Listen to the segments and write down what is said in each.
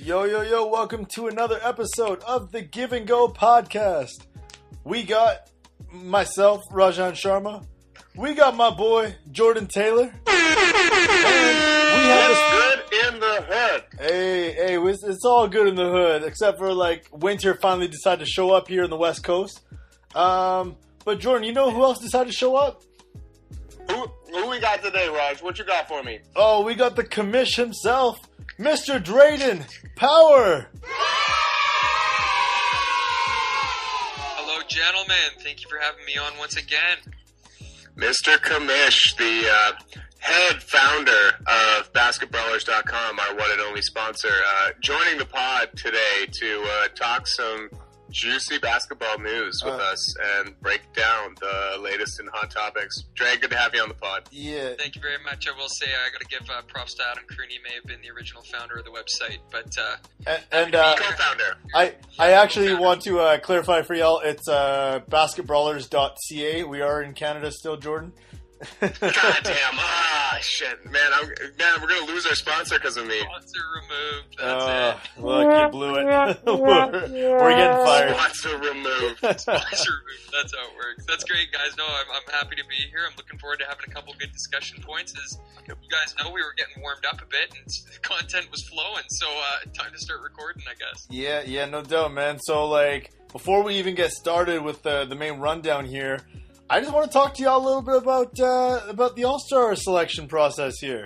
Yo, welcome to another episode of the Give and Go podcast. We got myself, Rajan Sharma. We got my boy, Jordan Taylor. And we have good in the hood. Hey, it's all good in the hood, except for, winter finally decided to show up here in the West Coast. But Jordan, you know who else decided to show up? Who we got today, Raj? What you got for me? Oh, we got the commish himself, Mr. Draydan Power. Hello, gentlemen. Thank you for having me on once again. Mr. Commish, the head founder of basketballers.com, our one and only sponsor, joining the pod today to talk some juicy basketball news with us and break down the latest and hot topics. Dre, good to have you on the pod. Yeah. Thank you very much. I will say I got to give props to Adam Crooney. May have been the original founder of the website, but co-founder. I actually want to clarify for y'all. It's basketballers.ca. We are in Canada still, Jordan. God damn! Shit, man! We're gonna lose our sponsor because of me. Sponsor removed. That's it. Look, you blew it. we're getting fired. Sponsor removed. Sponsor removed. That's how it works. That's great, guys. No, I'm happy to be here. I'm looking forward to having a couple good discussion points. As you guys know, we were getting warmed up a bit, and the content was flowing. So time to start recording, I guess. Yeah, no doubt, man. So before we even get started with the main rundown here, I just want to talk to y'all a little bit about the All-Star selection process here.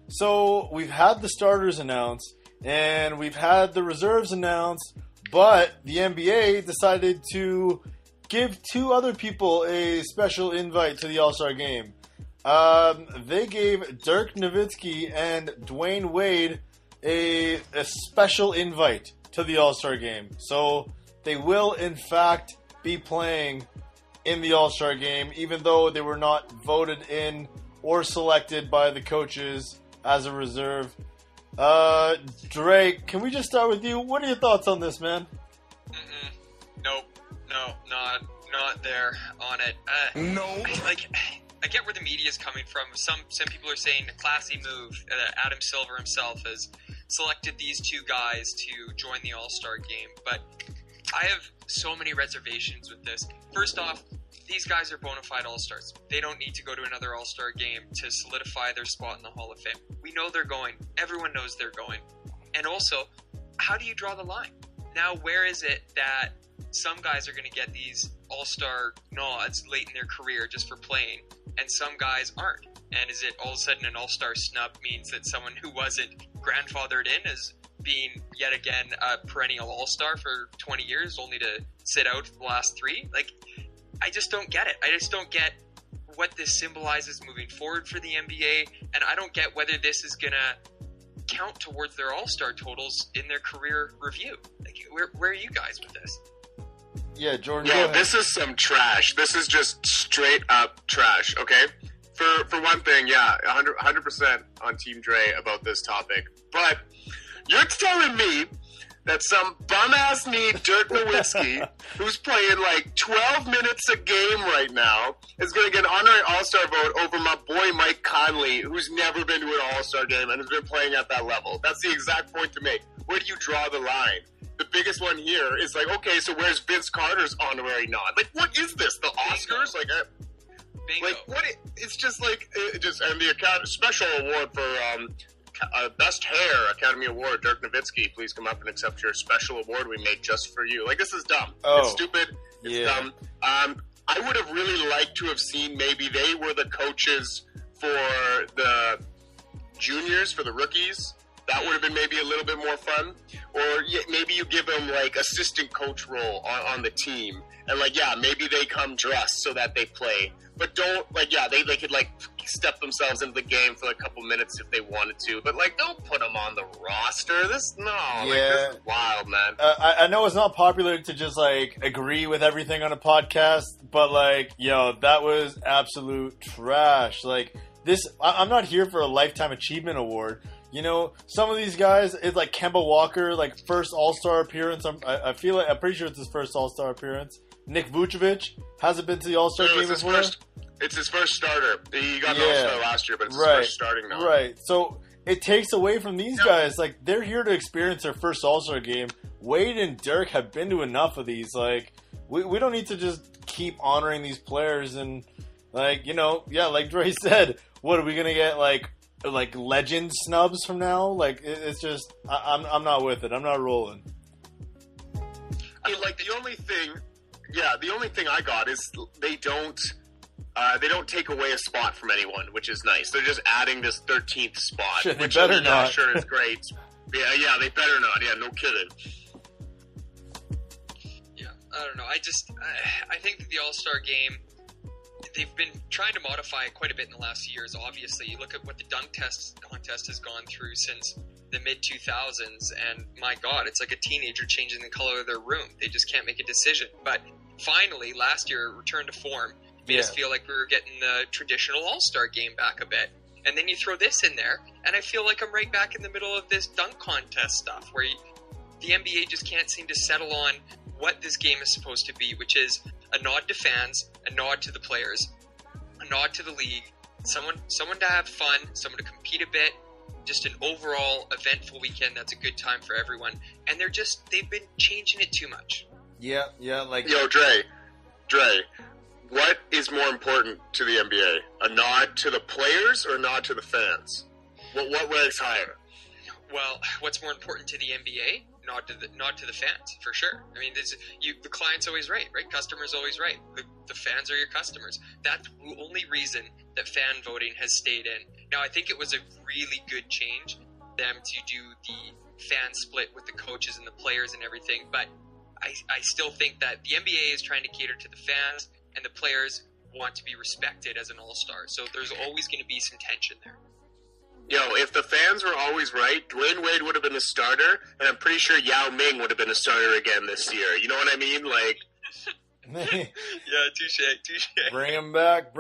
So we've had the starters announced, and we've had the reserves announced, but the NBA decided to give two other people a special invite to the All-Star game. They gave Dirk Nowitzki and Dwayne Wade a special invite to the All-Star game. So they will, in fact, be playing in the All-Star game, even though they were not voted in or selected by the coaches as a reserve. Drake, can we just start with you? What are your thoughts on this, man? Nope. No, not there on it. No. I get where the media is coming from. Some people are saying a classy move. Adam Silver himself has selected these two guys to join the All-Star game, but I have so many reservations with this. First off, these guys are bona fide All-Stars. They don't need to go to another All-Star game to solidify their spot in the Hall of Fame. We know they're going. Everyone knows they're going. And also, how do you draw the line? Now, where is it that some guys are going to get these All-Star nods late in their career just for playing, and some guys aren't? And is it all of a sudden an All-Star snub means that someone who wasn't grandfathered in is being yet again a perennial All-Star for 20 years, only to sit out for the last 3? I just don't get it. I just don't get what this symbolizes moving forward for the NBA, and I don't get whether this is going to count towards their All-Star totals in their career review. Where are you guys with this? Yeah, Jordan. Yeah, this is some trash. This is just straight up trash, okay? For one thing, yeah, 100% on Team Dre about this topic. But you're telling me that some bum-ass knee Dirk Nowitzki, who's playing 12 minutes a game right now, is going to get an honorary All-Star vote over my boy Mike Conley, who's never been to an All-Star game and has been playing at that level. That's the exact point to make. Where do you draw the line? The biggest one here is okay, so where's Vince Carter's honorary nod? What is this? The Oscars? Bingo. It's just and the special award for Best Hair Academy Award, Dirk Nowitzki, please come up and accept your special award we made just for you. This is dumb. It's stupid. It's dumb. I would have really liked to have seen maybe they were the coaches for the juniors, for the rookies. That would have been maybe a little bit more fun. Or maybe you give them assistant coach role on the team. And maybe they come dressed so that they play. But don't, they could step themselves into the game for a couple minutes if they wanted to. But don't put them on the roster. This is wild, man. I know it's not popular to just agree with everything on a podcast, but that was absolute trash. I'm not here for a lifetime achievement award. Some of these guys, it's Kemba Walker, first All-Star appearance. I'm pretty sure it's his first All-Star appearance. Nick Vucevic hasn't been to the All-Star game before. It's his first starter. He got an All-Star last year, but it's his first starting now. Right. So it takes away from these guys. Like, they're here to experience their first All-Star game. Wade and Dirk have been to enough of these. Like, we don't need to just keep honoring these players and, like, like Dre said, what are we gonna get, like legend snubs from now? Like, it's just, I'm not with it. I'm not rolling. I mean, like, the only thing I got is they don't take away a spot from anyone, which is nice. They're just adding this 13th spot, Shit, which better not. Sure is great. Yeah, they better not. Yeah, no kidding. Yeah, I don't know. I think that the All-Star game, they've been trying to modify it quite a bit in the last years, obviously. You look at what the dunk contest has gone through since the mid-2000s, and my God, it's like a teenager changing the color of their room. They just can't make a decision. But finally, last year, it returned to form. Made us feel like we were getting the traditional All-Star game back a bit. And then you throw this in there, and I feel like I'm right back in the middle of this dunk contest stuff, where the NBA just can't seem to settle on what this game is supposed to be, which is a nod to fans, a nod to the players, a nod to the league, someone to have fun, someone to compete a bit, just an overall eventful weekend that's a good time for everyone. And they've been changing it too much. Yeah, like... Yo, Dre, what is more important to the NBA? A nod to the players or a nod to the fans? What ranks higher? Well, what's more important to the NBA? Nod to the fans, for sure. I mean, the client's always right? Customer's always right. The fans are your customers. That's the only reason that fan voting has stayed in. Now, I think it was a really good change, them to do the fan split with the coaches and the players and everything, but I still think that the NBA is trying to cater to the fans, and the players want to be respected as an all-star. So there's always going to be some tension there. Yo, if the fans were always right, Dwayne Wade would have been a starter, and I'm pretty sure Yao Ming would have been a starter again this year. You know what I mean? Like, yeah, touche. Bring him back.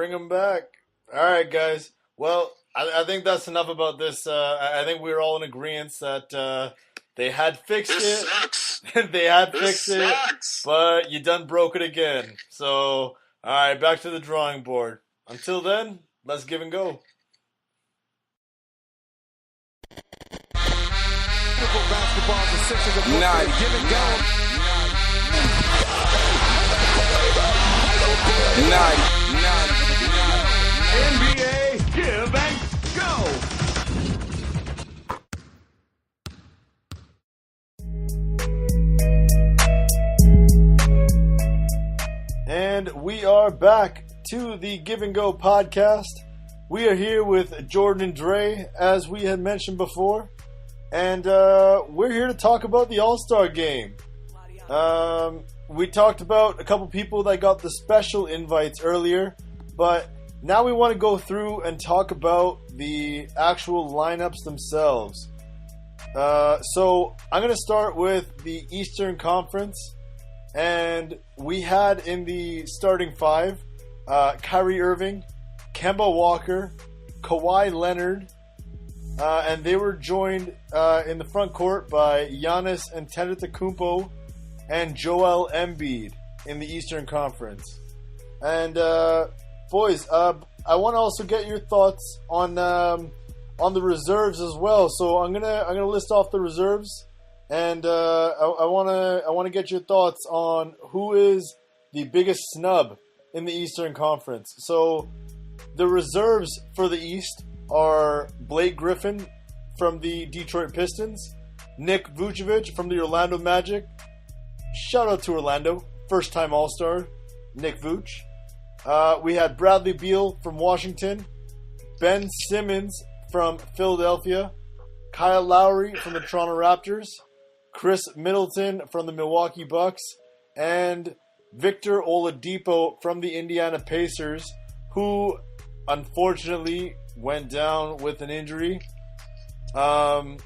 All right, guys. Well, I think that's enough about this. I think we were all in agreement that they had fixed it. This sucks. They had This fixed it, sucks. but you done broke it again. So, all right, back to the drawing board. Until then, let's give and go. Basketballs and sixes of give and go. NBA give and go. And we are back to the Give and Go podcast. We are here with Jordan and Dre, as we had mentioned before. And we're here to talk about the All-Star Game. We talked about a couple people that got the special invites earlier, but now we want to go through and talk about the actual lineups themselves. So I'm going to start with the Eastern Conference, and we had in the starting five, Kyrie Irving, Kemba Walker, Kawhi Leonard, and they were joined in the front court by Giannis Antetokounmpo and Joel Embiid in the Eastern Conference. And boys, I want to also get your thoughts on the reserves as well. So I'm gonna list off the reserves, and I want to get your thoughts on who is the biggest snub in the Eastern Conference. So the reserves for the East are Blake Griffin from the Detroit Pistons, Nick Vucevic from the Orlando Magic. Shout out to Orlando, first time All-Star, Nick Vuce. We had Bradley Beal from Washington, Ben Simmons from Philadelphia, Kyle Lowry from the Toronto Raptors, Chris Middleton from the Milwaukee Bucks, and Victor Oladipo from the Indiana Pacers, who unfortunately went down with an injury, and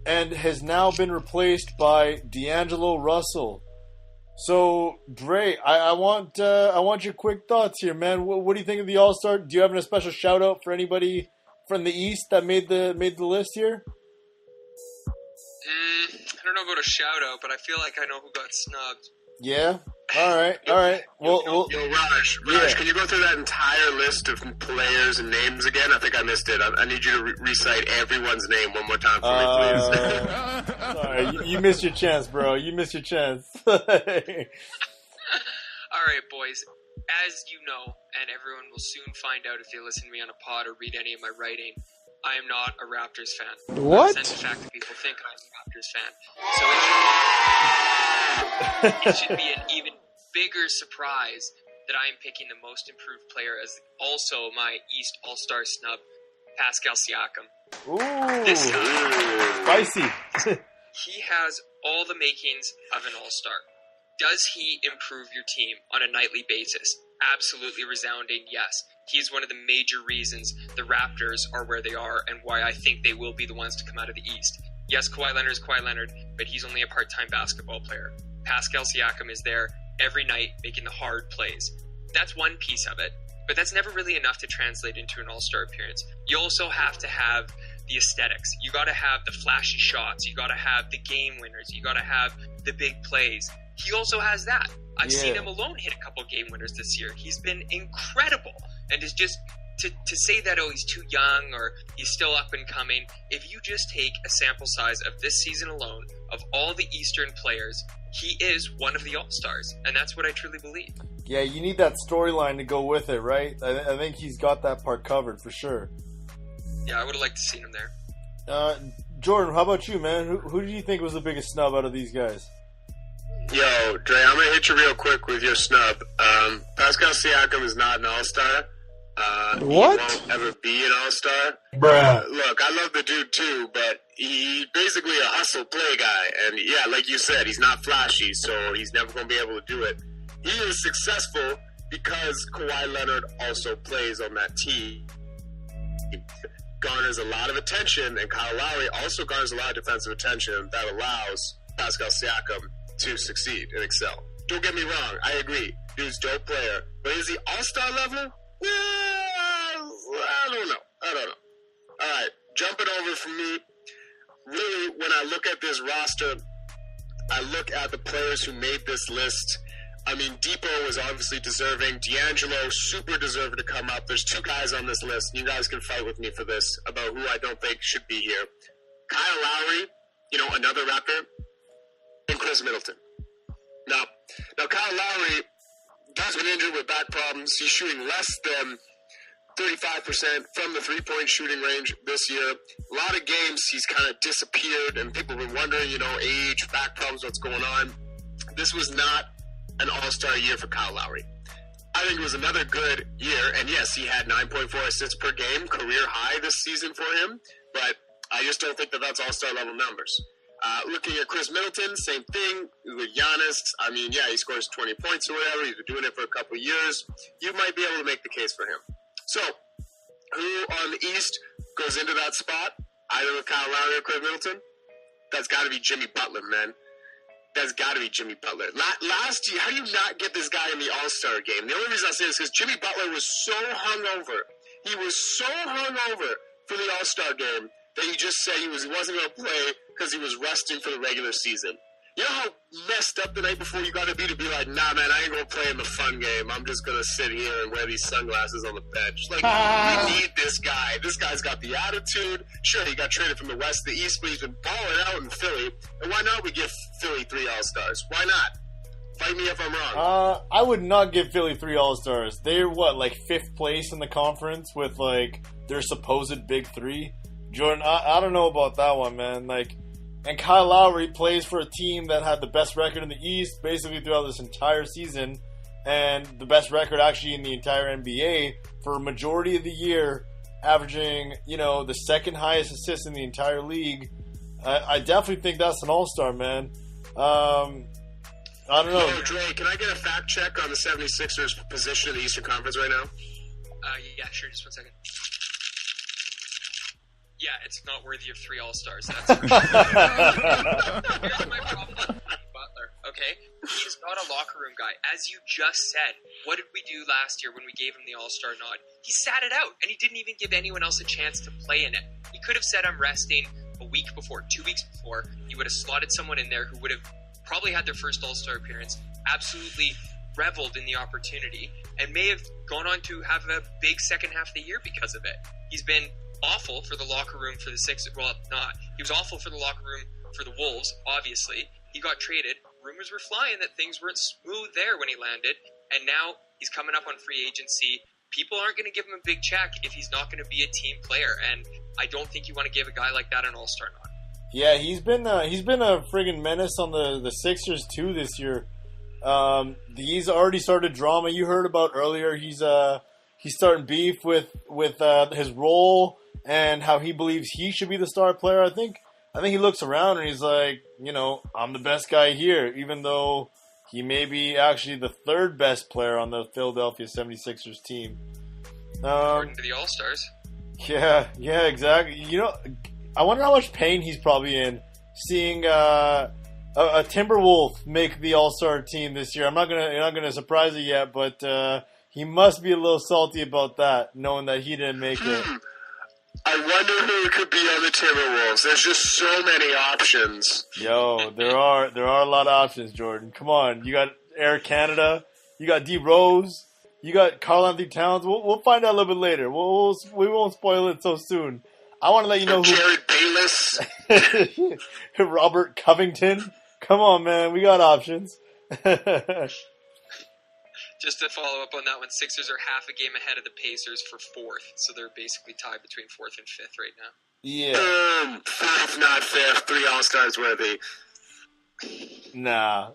has now been replaced by D'Angelo Russell. So, Dre, I want your quick thoughts here, man. What do you think of the All-Star? Do you have a special shout out for anybody from the East that made the list here? I don't know about a shout out, but I feel like I know who got snubbed. Yeah. All right. Well, Yo, Raj, can you go through that entire list of players and names again? I think I missed it. I need you to recite everyone's name one more time for me, please. Sorry, you missed your chance, bro. You missed your chance. All right, boys. As you know, and everyone will soon find out if they listen to me on a pod or read any of my writing, I am not a Raptors fan. What? And the fact that people think I'm a Raptors fan. So it should be an even bigger surprise that I am picking the most improved player as also my East All-Star snub, Pascal Siakam. Ooh, This guy, spicy. he has all the makings of an All-Star. Does he improve your team on a nightly basis? Absolutely resounding yes. He's one of the major reasons the Raptors are where they are and why I think they will be the ones to come out of the East. Yes, Kawhi Leonard is Kawhi Leonard, but he's only a part-time basketball player. Pascal Siakam is there every night making the hard plays. That's one piece of it, but that's never really enough to translate into an All-Star appearance. You also have to have the aesthetics. You got to have the flashy shots. You got to have the game winners. You got to have the big plays. He also has that. I've seen him alone hit a couple game winners this year. He's been incredible. And it's just to say that, oh, he's too young or he's still up and coming, if you just take a sample size of this season alone of all the Eastern players, he is one of the All-Stars. And that's what I truly believe. Yeah, you need that storyline to go with it, right? I think he's got that part covered for sure. Yeah, I would have liked to see him there. Jordan, how about you, man? Who do you think was the biggest snub out of these guys? Yo, Dre, I'm going to hit you real quick with your snub. Pascal Siakam is not an all-star. What? He won't ever be an all-star. Bruh. Look, I love the dude too, but he's basically a hustle play guy. And yeah, like you said, he's not flashy, so he's never going to be able to do it. He is successful because Kawhi Leonard also plays on that team. He garners a lot of attention, and Kyle Lowry also garners a lot of defensive attention that allows Pascal Siakam to succeed and excel. Don't get me wrong, I agree. Dude's dope player. But is he all-star level? Well, I don't know. Alright, jumping over from me. Really, when I look at this roster, I look at the players who made this list. I mean, Depot was obviously deserving. D'Angelo, super deserving to come up. There's two guys on this list, and you guys can fight with me for this, about who I don't think should be here. Kyle Lowry, another Raptor, and Chris Middleton. Now Kyle Lowry has been injured with back problems. He's shooting less than 35% from the three-point shooting range this year. A lot of games he's kind of disappeared, and people have been wondering, age, back problems, what's going on. This was not an all-star year for Kyle Lowry. I think it was another good year, and yes, he had 9.4 assists per game, career high this season for him, but I just don't think that that's all-star level numbers. Looking at Chris Middleton, same thing with Giannis. I mean, yeah, he scores 20 points or whatever. He's been doing it for a couple of years. You might be able to make the case for him. So, who on the East goes into that spot, either with Kyle Lowry or Chris Middleton? That's got to be Jimmy Butler, man. That's got to be Jimmy Butler. Last year, how do you not get this guy in the All-Star game? The only reason I say this is because Jimmy Butler was so hungover. He was so hungover for the All-Star game that he just said he wasn't going to play because he was resting for the regular season. You know how messed up the night before you got to be like, nah, man, I ain't going to play in the fun game. I'm just going to sit here and wear these sunglasses on the bench. Like, we need this guy. This guy's got the attitude. Sure, he got traded from the West to the East, but he's been balling out in Philly. And why not we give Philly 3 All-Stars? Why not? Fight me if I'm wrong. I would not give Philly 3 All-Stars. They're, 5th place in the conference with, their supposed big 3? Jordan, I don't know about that one, man. And Kyle Lowry plays for a team that had the best record in the East basically throughout this entire season, and the best record actually in the entire NBA for a majority of the year, averaging, the second highest assist in the entire league. I definitely think that's an all-star, man. I don't know. Yo, Dre, can I get a fact check on the 76ers position in the Eastern Conference right now? Yeah, sure, just 1 second. Yeah, it's not worthy of 3 All-Stars. That's for sure. Here's my problem with Butler, okay? He's not a locker room guy. As you just said, what did we do last year when we gave him the All-Star nod? He sat it out, and he didn't even give anyone else a chance to play in it. He could have said, I'm resting a week before, 2 weeks before. He would have slotted someone in there who would have probably had their first All-Star appearance. absolutely reveled in the opportunity and may have gone on to have a big second half of the year because of it. He's been awful for the locker room for the Sixers. Well, not. He was awful for the locker room for the Wolves, obviously. He got traded. Rumors were flying that things weren't smooth there when he landed, and now he's coming up on free agency. People aren't going to give him a big check if he's not going to be a team player, and I don't think you want to give a guy like that an all-star nod. Yeah, he's been a friggin' menace on the Sixers too this year. He's already started drama. You heard about earlier. He's starting beef with his role and how he believes he should be the star player. I think he looks around and he's like, I'm the best guy here, even though he may be actually the third best player on the Philadelphia 76ers team. According to the All-Stars. Yeah, exactly. I wonder how much pain he's probably in seeing a Timberwolf make the All-Star team this year. You're not gonna surprise you yet, but he must be a little salty about that, knowing that he didn't make it. I wonder who could be on the Timberwolves. There's just so many options. Yo, there are a lot of options, Jordan. Come on, you got Air Canada, you got D Rose, you got Karl Anthony Towns. We'll find out a little bit later. We won't spoil it so soon. I want to let you know who. Jared Bayless, Robert Covington. Come on, man, we got options. Just to follow up on that one, Sixers are half a game ahead of the Pacers for fourth, so they're basically tied between fourth and fifth right now. Yeah. Fourth, not fifth. 3 All-Stars worthy. Nah.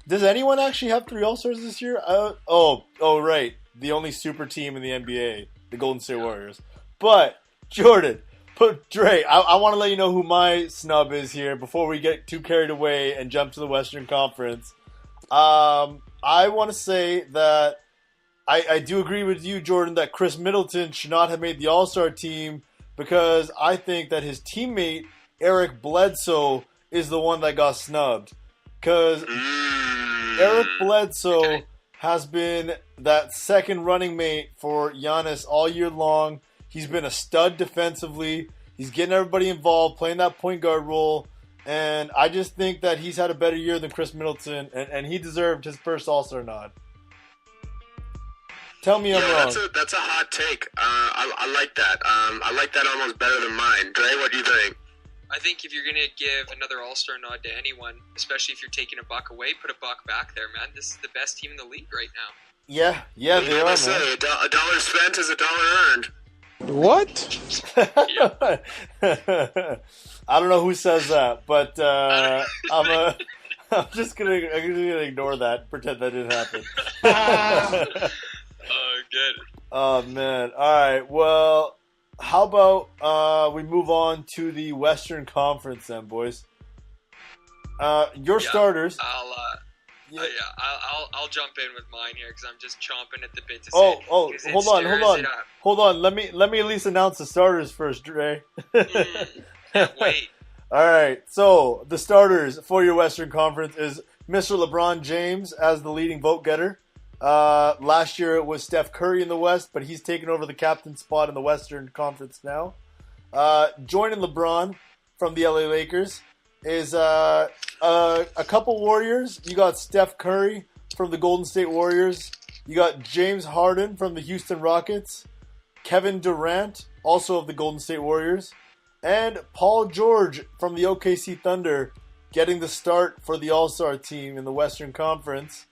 Does anyone actually have 3 All-Stars this year? Right. The only super team in the NBA, the Golden State Warriors. But, Jordan, Dre, I want to let you know who my snub is here before we get too carried away and jump to the Western Conference. I want to say that I do agree with you, Jordan, that Chris Middleton should not have made the All-Star team because I think that his teammate, Eric Bledsoe, is the one that got snubbed. Because Eric Bledsoe has been that second running mate for Giannis all year long. He's been a stud defensively. He's getting everybody involved, playing that point guard role. And I just think that he's had a better year than Chris Middleton, and he deserved his first All-Star nod. Tell me I'm wrong. That's a hot take. I like that. I like that almost better than mine. Dre, what do you think? I think if you're going to give another All-Star nod to anyone, especially if you're taking a buck away, put a buck back there, man. This is the best team in the league right now. Yeah, they are, man. Say, $1 spent is $1 earned. What? I don't know who says that, but I'm just gonna ignore that, pretend that didn't happen. Good. Oh man! All right. Well, how about we move on to the Western Conference then, boys? Your starters. I'll jump in with mine here because I'm just chomping at the bit to say. Hold on. Let me at least announce the starters first, Dre. Can't wait. All right. So the starters for your Western Conference is Mr. LeBron James as the leading vote getter. Last year it was Steph Curry in the West, but he's taken over the captain spot in the Western Conference now. Joining LeBron from the LA Lakers is a couple Warriors. You got Steph Curry from the Golden State Warriors. You got James Harden from the Houston Rockets. Kevin Durant, also of the Golden State Warriors. And Paul George from the OKC Thunder getting the start for the All-Star team in the Western Conference.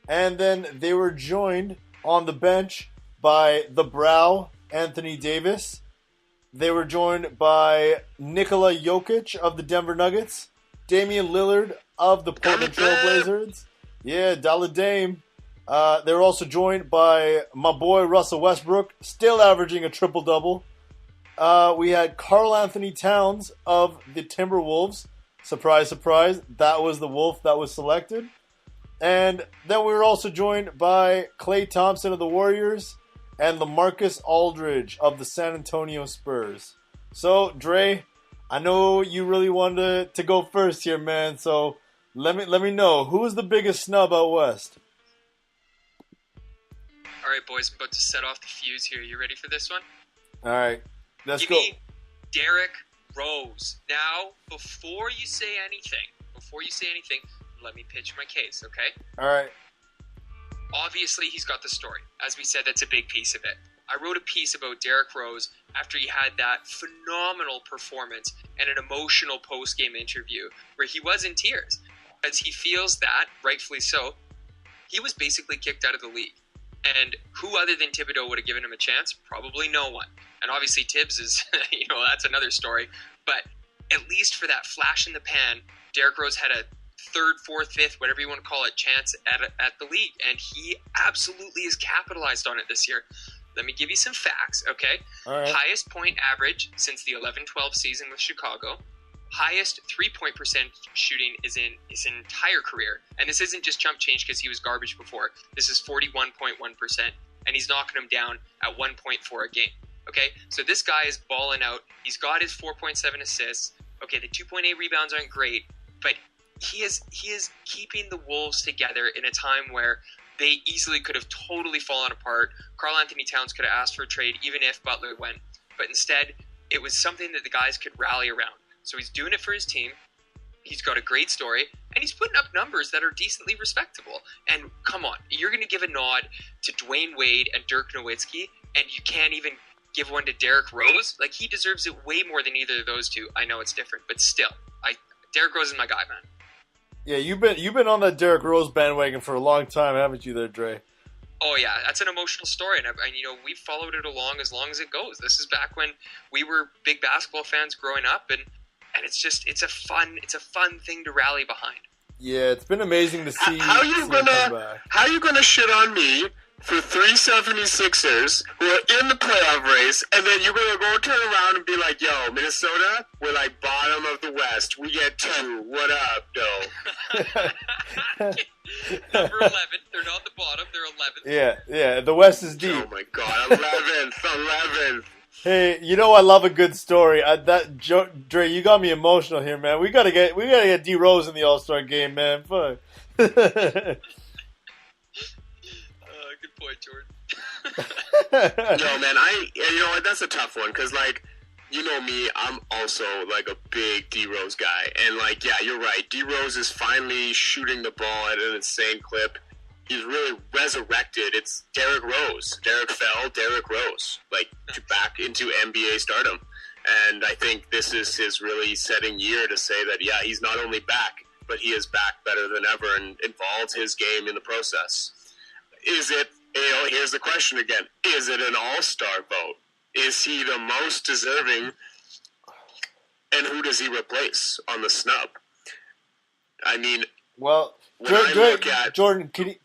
And then they were joined on the bench by the Brow, Anthony Davis. They were joined by Nikola Jokic of the Denver Nuggets, Damian Lillard of the Portland Trail Blazers. Yeah, Dollar Dame. They were also joined by my boy Russell Westbrook, still averaging a triple-double. We had Karl Anthony Towns of the Timberwolves. Surprise, surprise. That was the Wolf that was selected. And then we were also joined by Klay Thompson of the Warriors and LaMarcus Aldridge of the San Antonio Spurs. So, Dre, I know you really wanted to go first here, man. So let me know, who is the biggest snub out west? All right, boys, I'm about to set off the fuse here. You ready for this one? All right, let's Give go. me Derrick Rose. Now, before you say anything, let me pitch my case, okay? All right. Obviously, he's got the story. As we said, that's a big piece of it. I wrote a piece about Derrick Rose after he had that phenomenal performance and an emotional post-game interview where he was in tears. As he feels that, rightfully so, he was basically kicked out of the league. And who other than Thibodeau would have given him a chance? Probably no one. And obviously Tibbs is, that's another story. But at least for that flash in the pan, Derrick Rose had a third, fourth, fifth, whatever you want to call it, chance at the league. And he absolutely has capitalized on it this year. Let me give you some facts, okay? All right. Highest point average since the 11-12 season with Chicago. Highest three-point percent shooting is in his entire career. And this isn't just chump change because he was garbage before. This is 41.1%. And he's knocking him down at 1.4 a game. Okay? So this guy is balling out. He's got his 4.7 assists. Okay, the 2.8 rebounds aren't great. But he is keeping the Wolves together in a time where they easily could have totally fallen apart. Karl Anthony Towns could have asked for a trade even if Butler went. But instead, it was something that the guys could rally around. So he's doing it for his team. He's got a great story. And he's putting up numbers that are decently respectable. And come on, you're going to give a nod to Dwayne Wade and Dirk Nowitzki, and you can't even give one to Derrick Rose? Like, he deserves it way more than either of those two. I know it's different, but still, Derrick Rose is my guy, man. Yeah, you've been on that Derrick Rose bandwagon for a long time, haven't you there, Dre? Oh yeah, that's an emotional story, and we've followed it along as it goes. This is back when we were big basketball fans growing up, and it's a fun thing to rally behind. Yeah, it's been amazing to see. How you gonna shit on me for 3 76ers who are in the playoff race, and then you're gonna go turn around and be like, "Yo, Minnesota, we're like bottom of the West. We get 2. What up, though?" Number 11. They're not the bottom. They're 11th. Yeah. The West is deep. Oh my God, 11th. Hey, I love a good story. Dre, you got me emotional here, man. We gotta get D Rose in the All-Star game, man. Fuck. Good point, Jordan. Yo, man, that's a tough one because, like, you know me, I'm also like a big D Rose guy, and like, yeah, you're right. D Rose is finally shooting the ball at an insane clip. He's really resurrected. It's Derrick Rose. Derrick fell, Derrick Rose, like back into NBA stardom. And I think this is his really setting year to say that, yeah, he's not only back, but he is back better than ever and involves his game in the process. Is it, here's the question again, is it an all-star vote? Is he the most deserving? And who does he replace on the snub? I mean, well, Jordan, can you,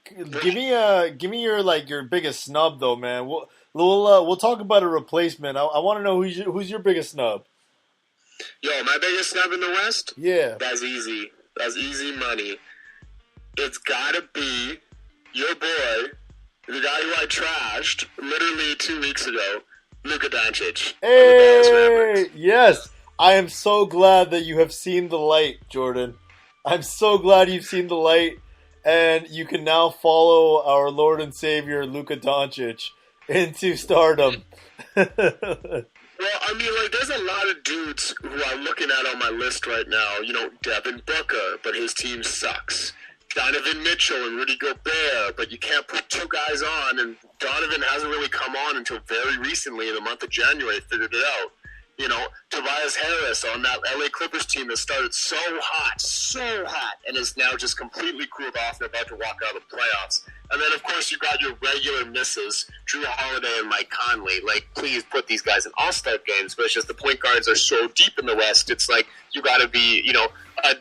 give me your biggest snub though, man. We'll talk about a replacement. I want to know who's your biggest snub. Yo, my biggest snub in the West? Yeah, that's easy. That's easy money. It's gotta be your boy, the guy who I trashed literally 2 weeks ago, Luka Doncic. Hey, yes. I am so glad that you have seen the light, Jordan. I'm so glad you've seen the light, and you can now follow our Lord and Savior, Luka Doncic, into stardom. Well, I mean, like, there's a lot of dudes who I'm looking at on my list right now. Devin Booker, but his team sucks. Donovan Mitchell and Rudy Gobert, but you can't put 2 guys on, and Donovan hasn't really come on until very recently in the month of January, figured it out. Tobias Harris on that LA Clippers team that started so hot, and is now just completely cooled off and about to walk out of the playoffs. And then, of course, you got your regular misses, Drew Holiday and Mike Conley. Like, please put these guys in all-star games, but it's just the point guards are so deep in the West, it's like you got to be, a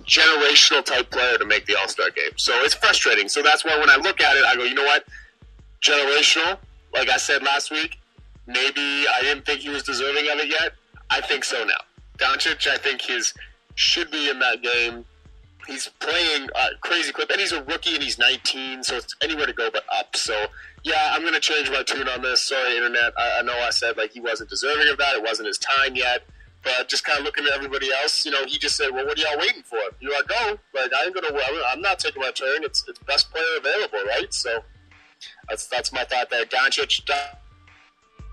generational type player to make the all-star game. So it's frustrating. So that's why when I look at it, I go, you know what? Generational, like I said last week, maybe I didn't think he was deserving of it yet. I think so now. Doncic, I think should be in that game. He's playing crazy clip, and he's a rookie, and he's 19, so it's anywhere to go but up. So, yeah, I'm going to change my tune on this. Sorry, Internet. I know I said, like, he wasn't deserving of that. It wasn't his time yet. But just kind of looking at everybody else, he just said, well, what are y'all waiting for? You're like, oh, like, I'm not taking my turn. It's best player available, right? So that's my thought there. Doncic,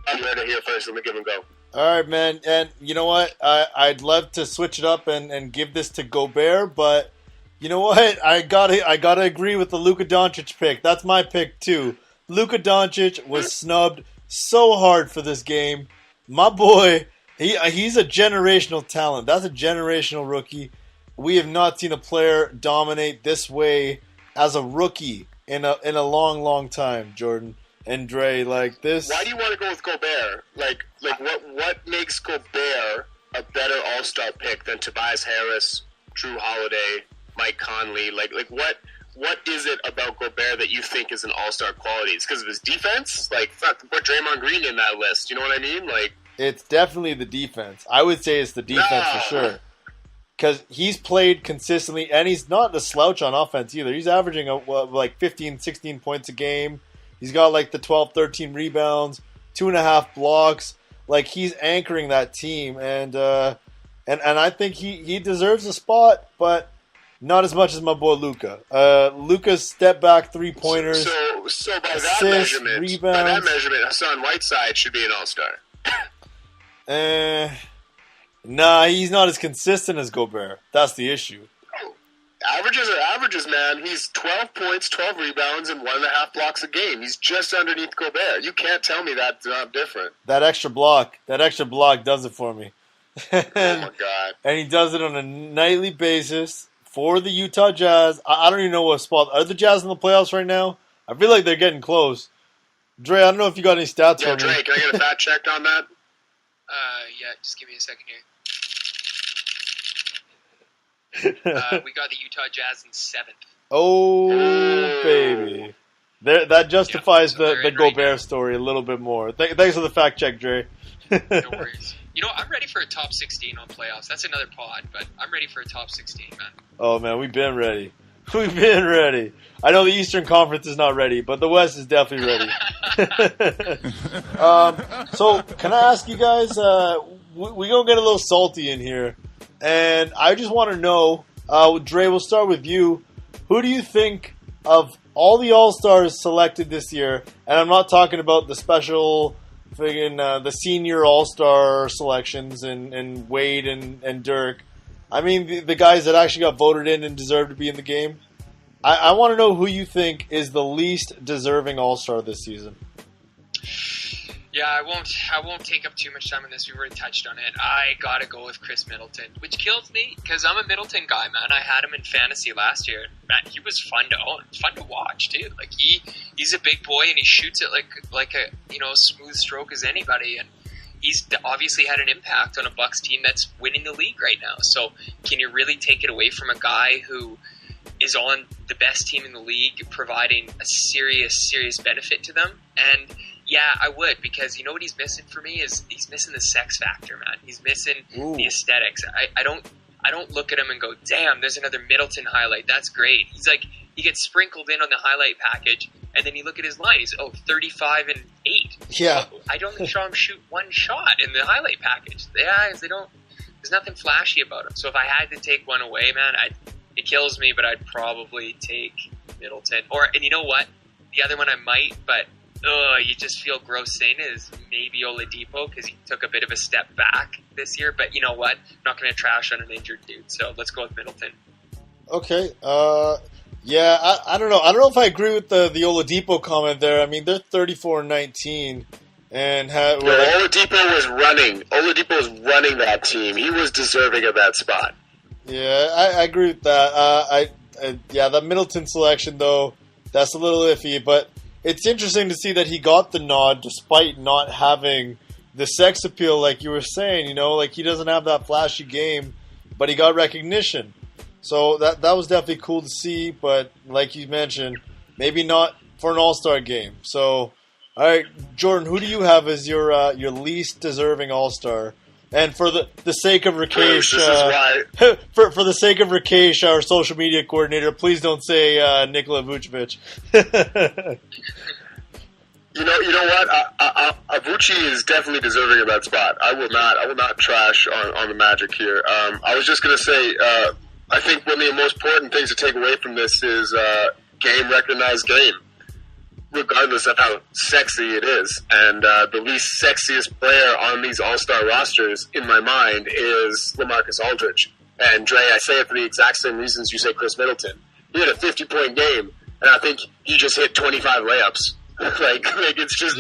I'm ready to hear first. Let me give him go. All right, man. And you know what? I'd love to switch it up and give this to Gobert, but You know what? I gotta agree with the Luka Doncic pick. That's my pick too. Luka Doncic was snubbed so hard for this game. My boy, he's a generational talent. That's a generational rookie. We have not seen a player dominate this way as a rookie in a long time, Jordan and Dre. Like this. Why do you want to go with Gobert? Like what makes Gobert a better All-Star pick than Tobias Harris, Drew Holiday, Mike Conley? Like what is it about Gobert that you think is an All-Star quality? It's because of his defense? Like, fuck, put Draymond Green in that list. You know what I mean? Like, it's definitely the defense. I would say it's the defense for sure. Because he's played consistently, and he's not a slouch on offense either. He's averaging like 15, 16 points a game. He's got like the 12, 13 rebounds, 2.5 blocks. Like, he's anchoring that team, and I think he deserves a spot, but not as much as my boy Luka. Luka's step back 3-pointers, so by assists, that measurement, rebounds. Hassan Whiteside should be an All-Star. Nah, he's not as consistent as Gobert. That's the issue. Averages are averages, man. He's 12 points, 12 rebounds, and 1.5 blocks a game. He's just underneath Gobert. You can't tell me that's not different. That extra block does it for me. Oh my God. And he does it on a nightly basis for the Utah Jazz. I don't even know what spot. Are the Jazz in the playoffs right now? I feel like they're getting close. Dre, I don't know if you got any stats for me. Dre, can I get a fact check on that? Yeah, just give me a second here. We got the Utah Jazz in 7th. Oh, baby. That justifies the Gobert right story a little bit more. Thanks for the fact check, Dre. No worries. You know, I'm ready for a top 16 on playoffs. That's another pod, but I'm ready for a top 16, man. Oh, man, we've been ready. We've been ready. I know the Eastern Conference is not ready, but the West is definitely ready. So, can I ask you guys, we're going to get a little salty in here, and I just want to know, Dre, we'll start with you. Who do you think of all the All-Stars selected this year, and I'm not talking about the special, the senior All-Star selections and Wade and Dirk. I mean, the guys that actually got voted in and deserve to be in the game. I want to know who you think is the least deserving All-Star this season. Yeah, I won't take up too much time on this. We've already touched on it. I gotta go with Chris Middleton, which kills me because I'm a Middleton guy, man. I had him in fantasy last year. Man, he was fun to own, fun to watch too. Like he's a big boy and he shoots it like a smooth stroke as anybody. And he's obviously had an impact on a Bucks team that's winning the league right now. So can you really take it away from a guy who is on the best team in the league, providing a serious benefit to them? And yeah, I would, because you know what he's missing for me is he's missing the sex factor, man. He's missing the aesthetics. I don't look at him and go, damn, there's another Middleton highlight. That's great. He's like, he gets sprinkled in on the highlight package, and then you look at his line. He's 35 and 8. Yeah. I don't saw him shoot one shot in the highlight package. There's nothing flashy about him. So if I had to take one away, man, it kills me, but I'd probably take Middleton. And you know what? The other one I might, but you just feel gross saying it, is maybe Oladipo, because he took a bit of a step back this year. But you know what? I'm not going to trash on an injured dude. So let's go with Middleton. Okay. Yeah, I don't know. I don't know if I agree with the Oladipo comment there. I mean, they're 34-19. And Oladipo was running that team. He was deserving of that spot. Yeah, I agree with that. The Middleton selection, though, that's a little iffy. But it's interesting to see that he got the nod despite not having the sex appeal, like you were saying. Like he doesn't have that flashy game, but he got recognition. So that was definitely cool to see. But like you mentioned, maybe not for an All-Star game. So, all right, Jordan, who do you have as your least deserving All-Star? And for the sake of Rakesh, for the sake of Rakesh, our social media coordinator, please don't say Nikola Vucevic. You know what? Vucci is definitely deserving of that spot. I will not trash on the Magic here. I was just going to say, I think one of the most important things to take away from this is game recognized game, regardless of how sexy it is. And the least sexiest player on these All-Star rosters, in my mind, is LaMarcus Aldridge. And Dre, I say it for the exact same reasons you say Chris Middleton. He had a 50-point game, and I think he just hit 25 layups. like it's just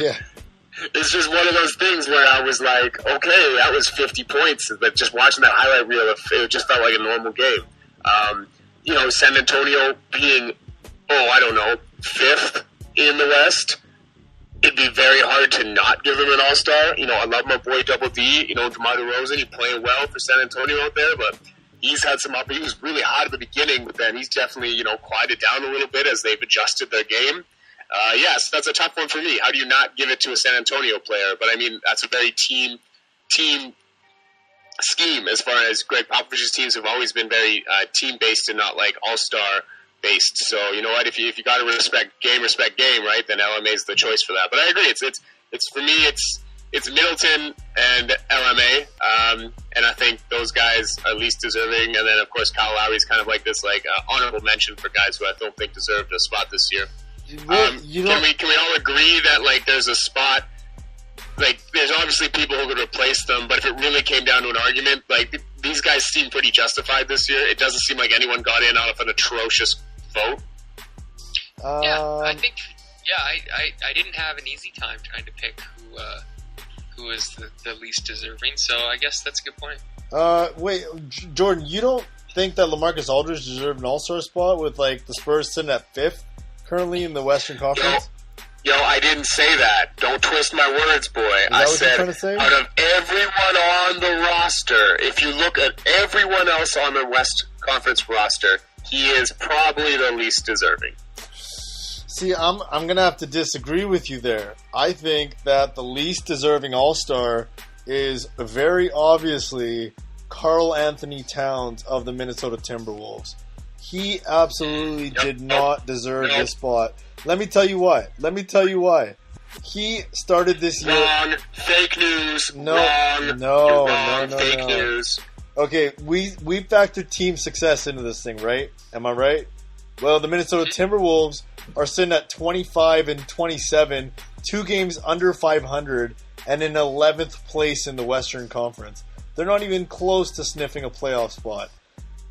it's just one of those things where I was like, okay, that was 50 points. But just watching that highlight reel, it just felt like a normal game. San Antonio being, I don't know, 5th in the West, it'd be very hard to not give him an all-star. I love my boy Double D. DeMar DeRozan, he's playing well for San Antonio out there, but he's had some up. He was really hot at the beginning, but then he's definitely, quieted down a little bit as they've adjusted their game. Yes, that's a tough one for me. How do you not give it to a San Antonio player? But, I mean, that's a very team scheme as far as Greg Popovich's teams have always been very team-based and not, like, all-star based. So, you know what, if you got to respect game, right, then LMA is the choice for that. But I agree. It's for me, it's Middleton and LMA, and I think those guys are least deserving. And then, of course, Kyle Lowry's kind of like this, like, honorable mention for guys who I don't think deserved a spot this year. Can we all agree that, like, there's a spot, like, there's obviously people who could replace them, but if it really came down to an argument, like, these guys seem pretty justified this year. It doesn't seem like anyone got in out of an atrocious vote. I think, I didn't have an easy time trying to pick who is the least deserving, so I guess that's a good point. Wait, Jordan, you don't think that LaMarcus Aldridge deserved an all-star spot with, like, the Spurs sitting at 5th currently in the Western Conference? Yo, I didn't say that. Don't twist my words, boy. I said, out of everyone on the roster, if you look at everyone else on the West Conference roster, he is probably the least deserving. See, I'm going to have to disagree with you there. I think that the least deserving all-star is very obviously Karl Anthony Towns of the Minnesota Timberwolves. He absolutely did not deserve this spot. Let me tell you why. He started this year... Wrong. Fake news. No. Fake news. Okay, we factored team success into this thing, right? Am I right? Well, the Minnesota Timberwolves are sitting at 25-27, 2 games under 500, and in 11th place in the Western Conference. They're not even close to sniffing a playoff spot.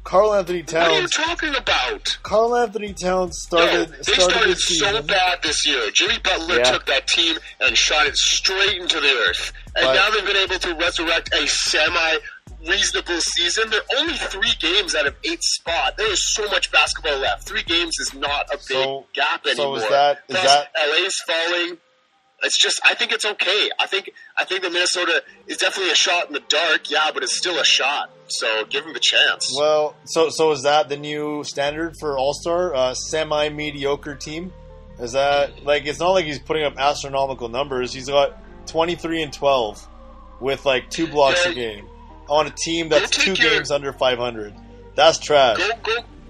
Karl Anthony Towns. What are you talking about? Karl Anthony Towns started so bad this year. Jimmy Butler took that team and shot it straight into the earth. And now they've been able to resurrect a semi-reasonable season. They're only 3 games out of 8th spot. There is so much basketball left. 3 games is not a big gap anymore. So is that LA's falling. It's just, I think it's okay. I think the Minnesota is definitely a shot in the dark, but it's still a shot. So give him the chance. Well, so is that the new standard for All-Star? Semi-mediocre team? Is that, like, it's not like he's putting up astronomical numbers. He's got 23-12 with, like, 2 blocks a game on a team that's 2 games under 500. That's trash.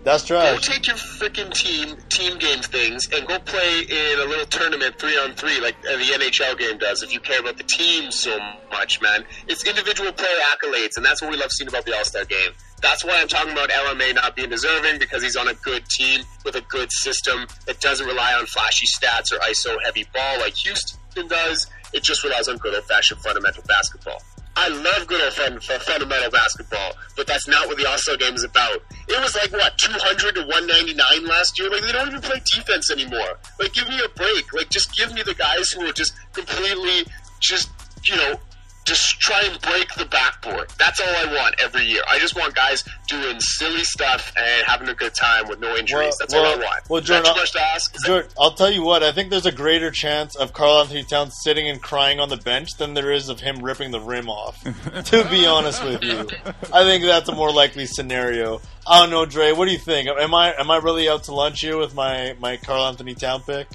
That's trash. Go take your freaking team game things and go play in a little tournament 3-on-3 like the NHL game does if you care about the team so much, man. It's individual player accolades, and that's what we love seeing about the All-Star game. That's why I'm talking about LMA not being deserving, because he's on a good team with a good system that doesn't rely on flashy stats or ISO-heavy ball like Houston does. It just relies on good old-fashioned fundamental basketball. I love good old fundamental basketball, but that's not what the All-Star game is about. It was like, 200 to 199 last year? Like, they don't even play defense anymore. Like, give me a break. Like, just give me the guys who are just completely just try and break the backboard. That's all I want every year. I just want guys doing silly stuff and having a good time with no injuries. That's all I want. Well, Jordan, too much to ask? Jordan, I'll tell you what. I think there's a greater chance of Karl Anthony Towns sitting and crying on the bench than there is of him ripping the rim off. To be honest with you, I think that's a more likely scenario. I don't know, Dre. What do you think? Am I really out to lunch here with my Karl Anthony Towns pick?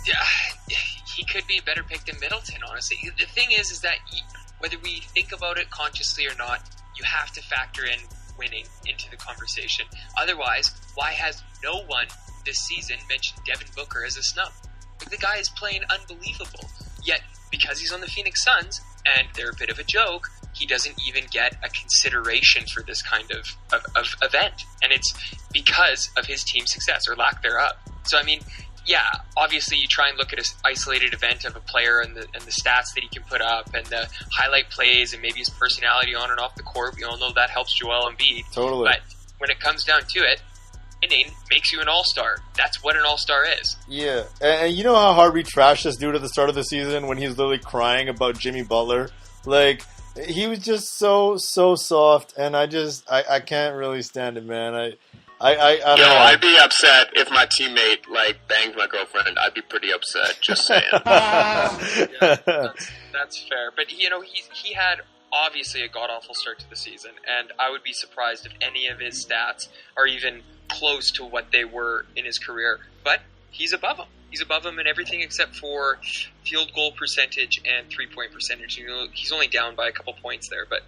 Yeah. He could be a better pick than Middleton, honestly. The thing is that whether we think about it consciously or not, you have to factor in winning into the conversation. Otherwise, why has no one this season mentioned Devin Booker as a snub? Like, the guy is playing unbelievable. Yet, because he's on the Phoenix Suns, and they're a bit of a joke, he doesn't even get a consideration for this kind of event. And it's because of his team success, or lack thereof. So, I mean, yeah, obviously you try and look at an isolated event of a player and the stats that he can put up and the highlight plays and maybe his personality on and off the court. We all know that helps Joel Embiid. Totally. But when it comes down to it, winning makes you an all-star. That's what an all-star is. Yeah, and you know how hard we trashed this dude at the start of the season when he was literally crying about Jimmy Butler? Like, he was just so soft, and I can't really stand it, man. I don't know. I'd be upset if my teammate banged my girlfriend. I'd be pretty upset. Just saying. Yeah, that's fair. But he had obviously a god awful start to the season, and I would be surprised if any of his stats are even close to what they were in his career. But he's above him. He's above him in everything except for field goal percentage and 3-point percentage. He's only down by a couple points there, but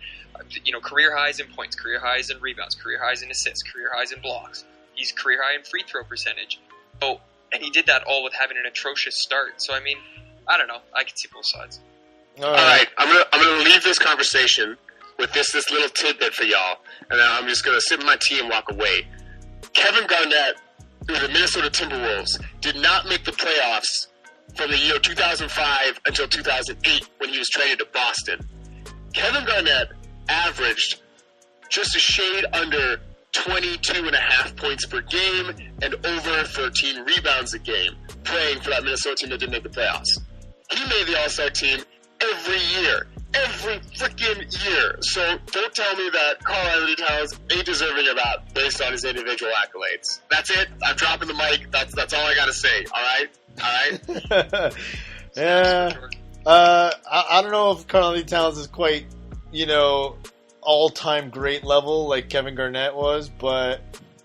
career highs in points, career highs in rebounds, career highs in assists, career highs in blocks. He's career high in free throw percentage. Oh, and he did that all with having an atrocious start. So I mean, I don't know. I can see both sides. All right, I'm gonna leave this conversation with this little tidbit for y'all, and then I'm just gonna sip my tea and walk away. Kevin Garnett, who the Minnesota Timberwolves, did not make the playoffs from the year 2005 until 2008 when he was traded to Boston. Kevin Garnett averaged just a shade under 22.5 points per game and over 13 rebounds a game, playing for that Minnesota team that didn't make the playoffs. He made the All-Star team every year. Every freaking year. So don't tell me that Karl-Anthony Towns ain't deserving of that based on his individual accolades. That's it. I'm dropping the mic. That's all I gotta say. All right? Yeah. I don't know if Karl-Anthony Towns is quite, all-time great level like Kevin Garnett was, but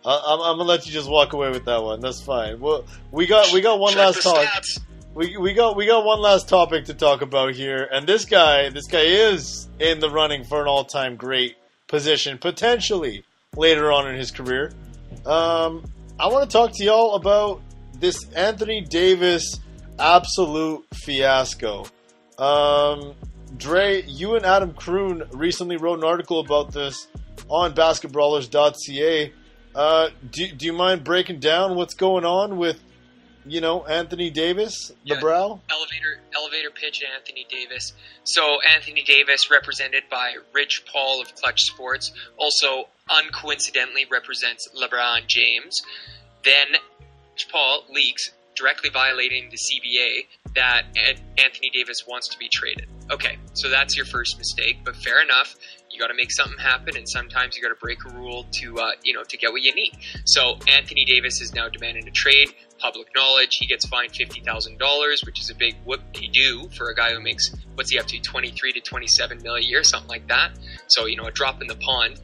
I'm gonna let you just walk away with that one. That's fine. Well, we got one last talk. Stats. We got one last topic to talk about here, and this guy is in the running for an all-time great position, potentially later on in his career. I want to talk to y'all about this Anthony Davis absolute fiasco. Dre, you and Adam Kroon recently wrote an article about this on basketballers.ca. Do you mind breaking down what's going on with Anthony Davis, the brow? Elevator pitch Anthony Davis. So Anthony Davis, represented by Rich Paul of Clutch Sports, also uncoincidentally represents LeBron James. Then Rich Paul leaks, directly violating the CBA, that Anthony Davis wants to be traded. Okay, so that's your first mistake, but fair enough. You got to make something happen, and sometimes you got to break a rule to get what you need. So Anthony Davis is now demanding a trade. Public knowledge, he gets fined $50,000, which is a big whoop-de-doo for a guy who makes, what's he up to, 23 to 27 mil a year, something like that. So, a drop in the pond.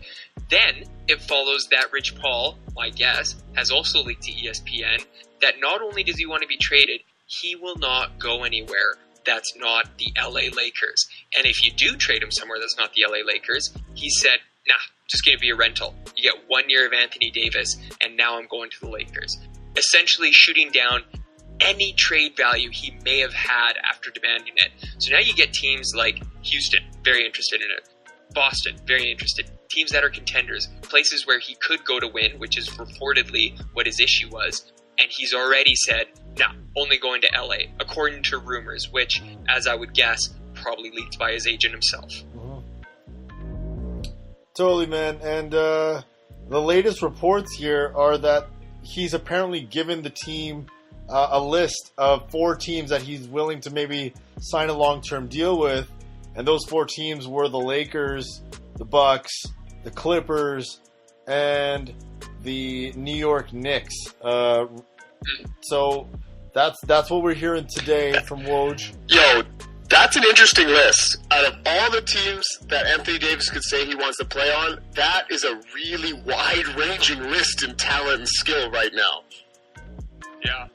Then it follows that Rich Paul, my guess, has also leaked to ESPN that not only does he want to be traded, he will not go anywhere that's not the LA Lakers. And if you do trade him somewhere that's not the LA Lakers, he said, nah, just going to be a rental. You get 1 year of Anthony Davis, and now I'm going to the Lakers. Essentially shooting down any trade value he may have had after demanding it. So now you get teams like Houston, very interested in it. Boston, very interested. Teams that are contenders, places where he could go to win, which is reportedly what his issue was. And he's already said, nah, only going to LA, according to rumors, which, as I would guess, probably leaked by his agent himself. Mm-hmm. Totally, man. And the latest reports here are that he's apparently given the team a list of 4 teams that he's willing to maybe sign a long-term deal with. And those 4 teams were the Lakers, the Bucks, the Clippers, and the New York Knicks. So that's what we're hearing today from Woj. Yo, that's an interesting list. Out of all the teams that Anthony Davis could say he wants to play on, that is a really wide-ranging list in talent and skill right now. Yeah.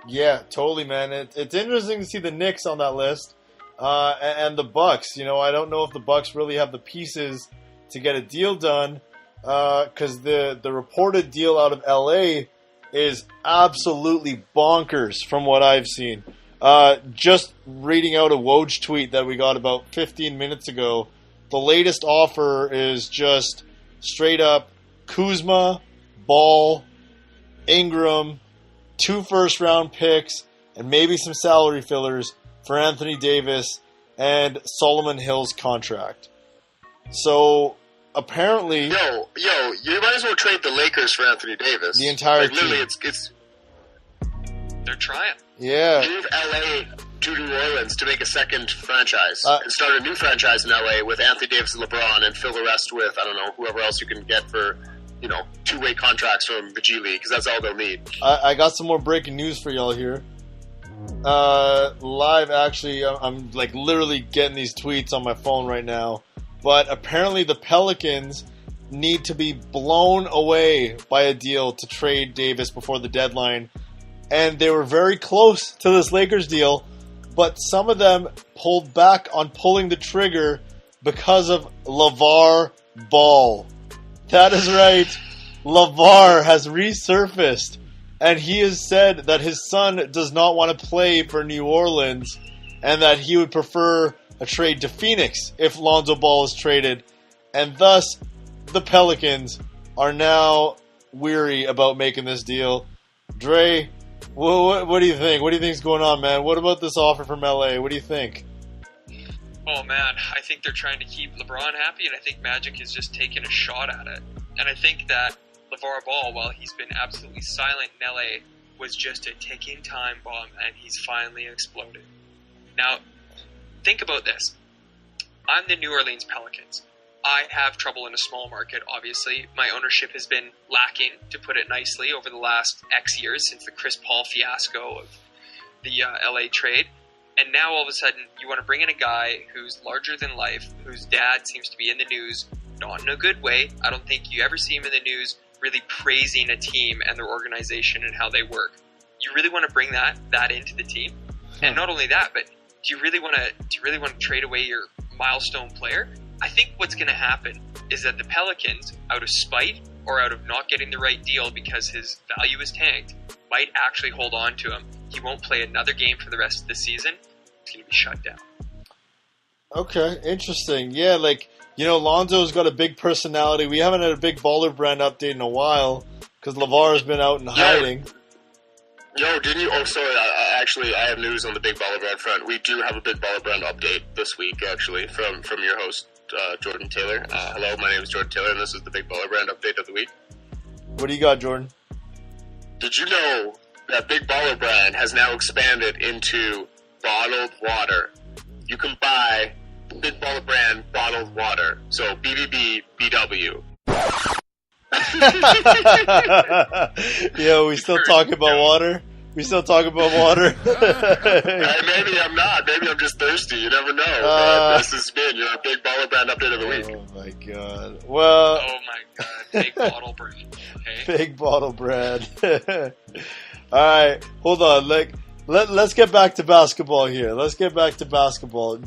Yeah, totally, man. It's interesting to see the Knicks on that list. And the Bucks. I don't know if the Bucks really have the pieces to get a deal done, because the reported deal out of LA is absolutely bonkers from what I've seen. Just reading out a Woj tweet that we got about 15 minutes ago, the latest offer is just straight up Kuzma, Ball, Ingram, 2 first-round picks, and maybe some salary fillers for Anthony Davis and Solomon Hill's contract. So, apparently... Yo, you might as well trade the Lakers for Anthony Davis. The entire team. Literally, it's... They're trying. Yeah. Move LA to New Orleans to make a second franchise and start a new franchise in LA with Anthony Davis and LeBron and fill the rest with, I don't know, whoever else you can get for, 2-way contracts from the G League, because that's all they'll need. I got some more breaking news for y'all here. Live, actually, I'm like literally getting these tweets on my phone right now. But apparently the Pelicans need to be blown away by a deal to trade Davis before the deadline. And they were very close to this Lakers deal, but some of them pulled back on pulling the trigger because of LeVar Ball. That is right. LeVar has resurfaced, and he has said that his son does not want to play for New Orleans and that he would prefer a trade to Phoenix if Lonzo Ball is traded. And thus, the Pelicans are now weary about making this deal. Dre, what do you think? What do you think is going on, man? What about this offer from LA? What do you think? Oh, man, I think they're trying to keep LeBron happy, and I think Magic is just taking a shot at it. And I think that LeVar Ball, while he's been absolutely silent in LA, was just a ticking time bomb, and he's finally exploded. Now, think about this. I'm the New Orleans Pelicans. I have trouble in a small market, obviously. My ownership has been lacking, to put it nicely, over the last X years since the Chris Paul fiasco of the LA trade. And now all of a sudden, you want to bring in a guy who's larger than life, whose dad seems to be in the news, not in a good way. I don't think you ever see him in the news really praising a team and their organization and how they work. You really want to bring that into the team? And not only that, but do you really want to trade away your milestone player? I think what's going to happen is that the Pelicans, out of spite or out of not getting the right deal because his value is tanked, might actually hold on to him. He won't play another game for the rest of the season. He's going to be shut down. Okay, interesting. Yeah, Lonzo's got a big personality. We haven't had a big baller brand update in a while because LeVar's been out in hiding. Yo, didn't you? Oh, sorry. I have news on the big baller brand front. We do have a big baller brand update this week, actually, from your host, Jordan Taylor. Hello, my name is Jordan Taylor, and this is the big baller brand update of the week. What do you got, Jordan? Did you know that Big Baller brand has now expanded into bottled water? You can buy Big Baller brand bottled water. So BBB BW. Yeah, we still talk about water. Maybe I'm not. Maybe I'm just thirsty. You never know. This has been your Big Baller brand update of the week. Oh my god. Well. Oh my god. Big bottle brand. Okay. Big bottle brand. All right, hold on. Let's get back to basketball here.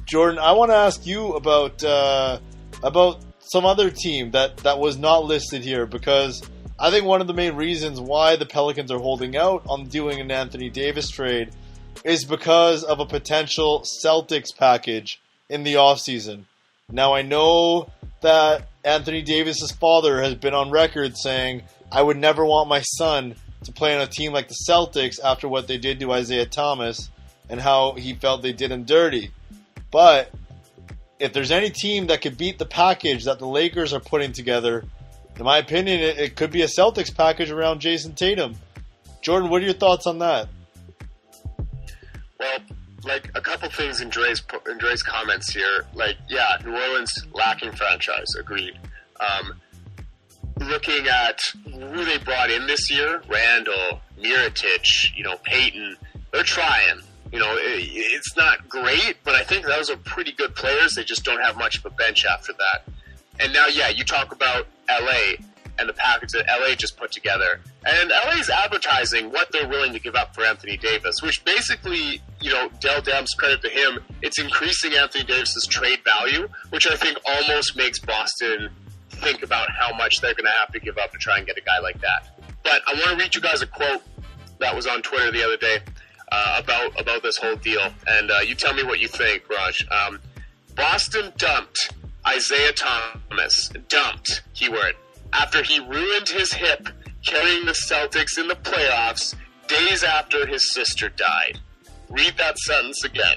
Jordan, I want to ask you about some other team that was not listed here, because I think one of the main reasons why the Pelicans are holding out on doing an Anthony Davis trade is because of a potential Celtics package in the offseason. Now, I know that Anthony Davis's father has been on record saying, I would never want my son to play on a team like the Celtics after what they did to Isaiah Thomas and how he felt they did him dirty. But if there's any team that could beat the package that the Lakers are putting together, in my opinion, it could be a Celtics package around Jason Tatum. Jordan, what are your thoughts on that? Well, a couple things in Dre's comments here. New Orleans lacking franchise, agreed. Looking at who they brought in this year, Randall, Mirotic, Peyton, they're trying. It's not great, but I think those are pretty good players. They just don't have much of a bench after that. And now, you talk about LA and the package that LA just put together. And LA's advertising what they're willing to give up for Anthony Davis, which basically, Dell Dem's credit to him, it's increasing Anthony Davis's trade value, which I think almost makes Boston think about how much they're going to have to give up to try and get a guy like that. But I want to read you guys a quote that was on Twitter the other day about this whole deal, and you tell me what you think, Raj. Boston dumped Isaiah Thomas, keyword, after he ruined his hip carrying the Celtics in the playoffs days after his sister died. Read that sentence again.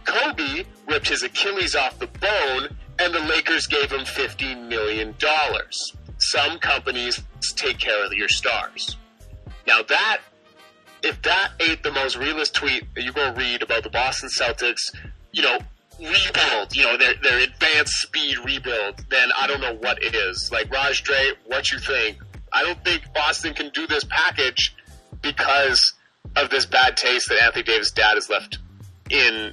Kobe ripped his Achilles off the bone, and the Lakers gave him $50 million. Some companies take care of your stars. Now if that ain't the most realist tweet that you go read about the Boston Celtics, rebuild, their advanced speed rebuild, then I don't know what it is. Like, Raj Dre, what you think? I don't think Boston can do this package because of this bad taste that Anthony Davis' dad has left in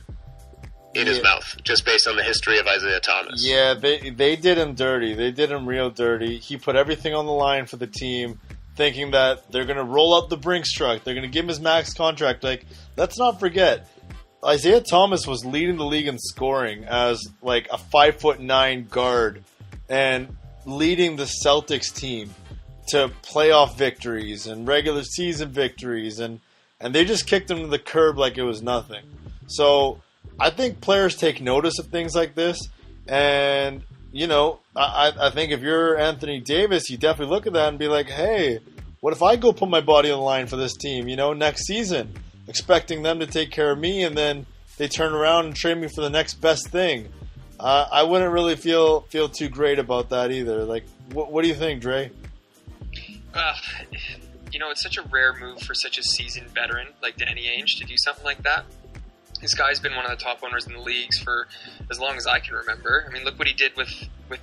his mouth, just based on the history of Isaiah Thomas. Yeah, they did him dirty. They did him real dirty. He put everything on the line for the team, thinking that they're going to roll up the Brinks truck. They're going to give him his max contract. Like, let's not forget, Isaiah Thomas was leading the league in scoring as like a 5'9" guard and leading the Celtics team to playoff victories and regular season victories, and they just kicked him to the curb like it was nothing. So I think players take notice of things like this, and I think if you're Anthony Davis, you definitely look at that and be like, hey, what if I go put my body on the line for this team, next season, expecting them to take care of me, and then they turn around and trade me for the next best thing. I wouldn't really feel too great about that either. Like, what do you think, Dre? It's such a rare move for such a seasoned veteran like Danny Ainge to do something like that. This guy's been one of the top owners in the leagues for as long as I can remember. I mean, look what he did with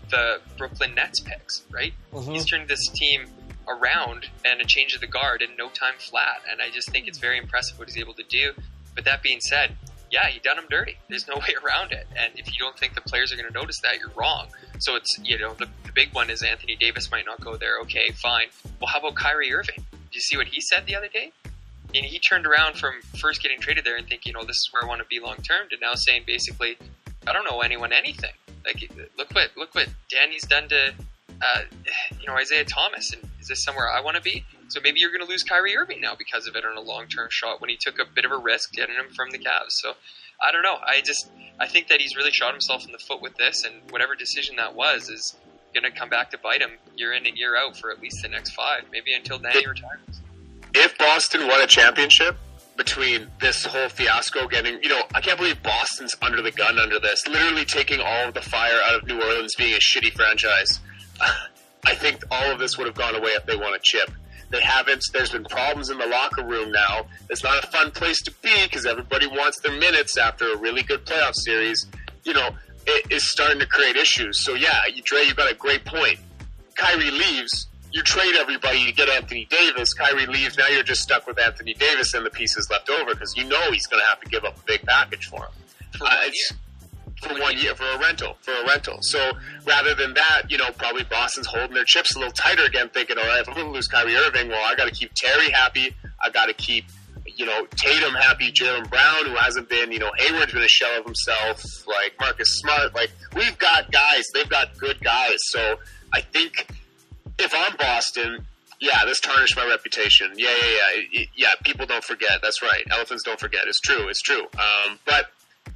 the Brooklyn Nets picks, right? Mm-hmm. He's turned this team around and a change of the guard in no time flat, and I just think it's very impressive what he's able to do. But that being said, yeah, he done him dirty. There's no way around it. And if you don't think the players are going to notice that, you're wrong. So it's, the big one is Anthony Davis might not go there. Okay, fine. Well, how about Kyrie Irving? Did you see what he said the other day? And he turned around from first getting traded there and thinking, this is where I want to be long term, to now saying basically, I don't know anyone anything. Like, look what Danny's done to Isaiah Thomas, and is this somewhere I want to be? So maybe you're going to lose Kyrie Irving now because of it on a long-term shot when he took a bit of a risk getting him from the Cavs. So I don't know. I think that he's really shot himself in the foot with this, and whatever decision that was is going to come back to bite him year in and year out for at least the next 5, maybe until Danny retires. If Boston won a championship between this whole fiasco getting, I can't believe Boston's under the gun under this, literally taking all of the fire out of New Orleans being a shitty franchise. I think all of this would have gone away if they won a chip. They haven't. There's been problems in the locker room now. It's not a fun place to be because everybody wants their minutes after a really good playoff series. It is starting to create issues. So, yeah, Dre, you got a great point. Kyrie leaves. You trade everybody to get Anthony Davis. Kyrie leaves. Now you're just stuck with Anthony Davis and the pieces left over because he's going to have to give up a big package for him. For 1 year, for a rental. So rather than that, probably Boston's holding their chips a little tighter again, thinking, all right, if I'm going to lose Kyrie Irving, well, I got to keep Terry happy. I got to keep, Tatum happy, Jaylen Brown, who hasn't been, Hayward's been a shell of himself, like Marcus Smart. Like, we've got guys. They've got good guys. So I think if I'm Boston, yeah, this tarnished my reputation. Yeah, people don't forget. That's right. Elephants don't forget. It's true. But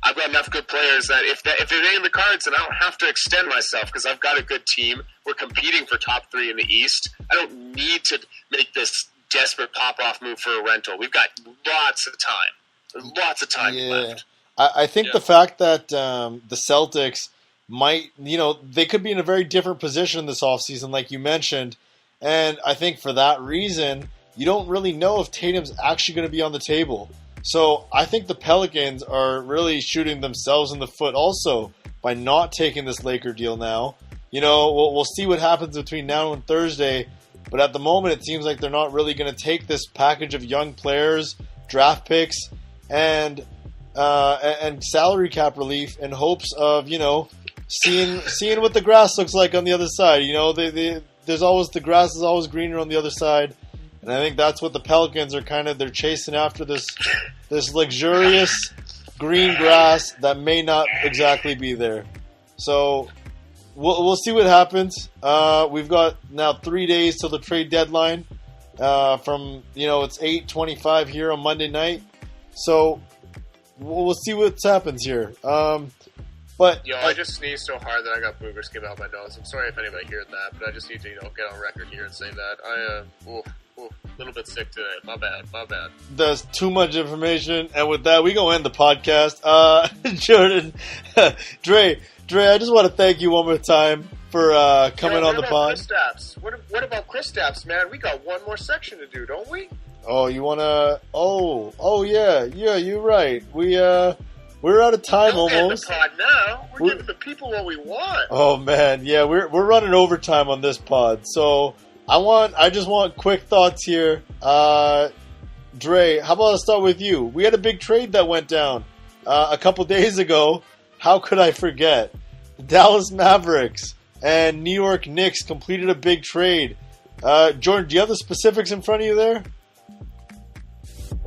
I've got enough good players that if it ain't in the cards, then I don't have to extend myself because I've got a good team. We're competing for top 3 in the East. I don't need to make this desperate pop-off move for a rental. We've got lots of time. There's lots of time left. I think the fact that the Celtics might, they could be in a very different position this offseason, like you mentioned. And I think for that reason, you don't really know if Tatum's actually going to be on the table. So I think the Pelicans are really shooting themselves in the foot also by not taking this Laker deal now. We'll see what happens between now and Thursday, but at the moment it seems like they're not really going to take this package of young players, draft picks, and salary cap relief in hopes of seeing what the grass looks like on the other side. There's always the grass is always greener on the other side. And I think that's what the Pelicans are they're chasing after this luxurious green grass that may not exactly be there. So we'll see what happens. We've got now 3 days till the trade deadline. From it's 8:25 here on Monday night. So we'll see what happens here. But I just sneezed so hard that I got boogers came out my nose. I'm sorry if anybody heard that, but I just need to get on record here and say that a little bit sick today. My bad. That's too much information. And with that, we gonna end the podcast. Jordan, Dre, I just want to thank you one more time for coming on the pod. What about Kristaps, man? We got one more section to do, don't we? Oh, you wanna? Oh, yeah. You're right. We're out of time Don't almost. End the pod now. We're giving the people what we want. Oh man, yeah, we're running overtime on this pod. So I just want quick thoughts here. Dre, how about I start with you? We had a big trade that went down a couple days ago. How could I forget? The Dallas Mavericks and New York Knicks completed a big trade. Jordan, do you have the specifics in front of you there?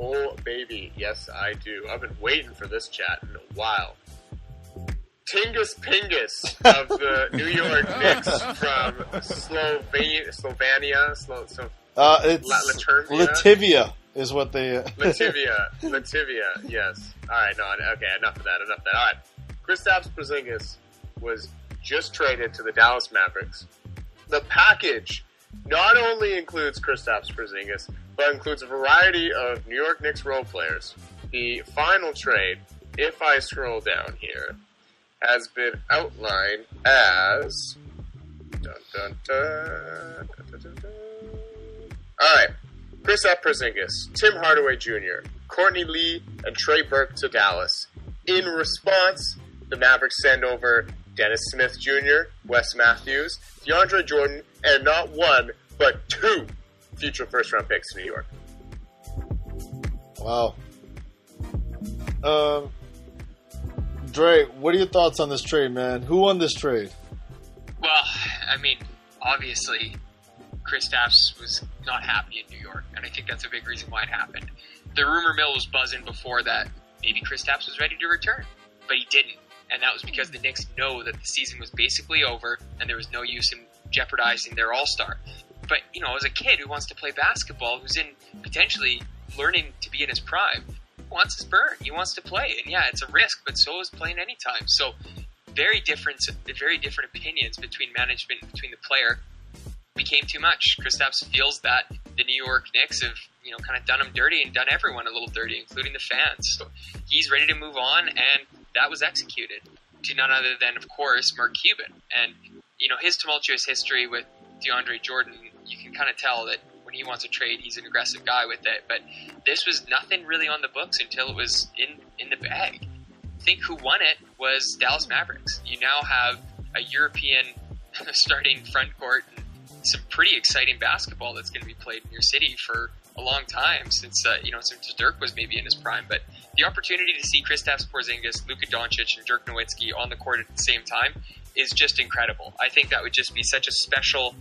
Oh, baby. Yes, I do. I've been waiting for this chat in a while. Tingus Pingus of the New York Knicks from Slovenia. It's Latvia is what they... Latvia, yes. All right, okay, enough of that. All right. Kristaps Porzingis was just traded to the Dallas Mavericks. The package not only includes Kristaps Porzingis, but includes a variety of New York Knicks role players. The final trade, if I scroll down here, has been outlined as... Alright. Kristaps Porzingis, Tim Hardaway Jr., Courtney Lee, and Trey Burke to Dallas. In response, the Mavericks send over Dennis Smith Jr., Wes Matthews, DeAndre Jordan, and not one, but two future first-round picks to New York. Wow. Dre, what are your thoughts on this trade, man? Who won this trade? Well, I mean, obviously, Kristaps was not happy in New York, and I think that's a big reason why it happened. The rumor mill was buzzing before that maybe Kristaps was ready to return, but he didn't, and that was because the Knicks know that the season was basically over, and there was no use in jeopardizing their all-star. But, you know, as a kid who wants to play basketball, who's in potentially learning to be in his prime, he wants his burn. He wants to play. And yeah, it's a risk, but so is playing anytime. So very different opinions between management and between the player became too much. Kristaps feels that the New York Knicks have, you know, kind of done him dirty and done everyone a little dirty, including the fans. So he's ready to move on, and that was executed to none other than, of course, Mark Cuban. And, you know, his tumultuous history with DeAndre Jordan, you can kind of tell that when he wants a trade, he's an aggressive guy with it. But this was nothing really on the books until it was in the bag. I think who won it was Dallas Mavericks. You now have a European starting front court and some pretty exciting basketball that's going to be played in your city for a long time since Dirk was maybe in his prime. But the opportunity to see Kristaps Porzingis, Luka Doncic, and Dirk Nowitzki on the court at the same time is just incredible. I think that would just be such a special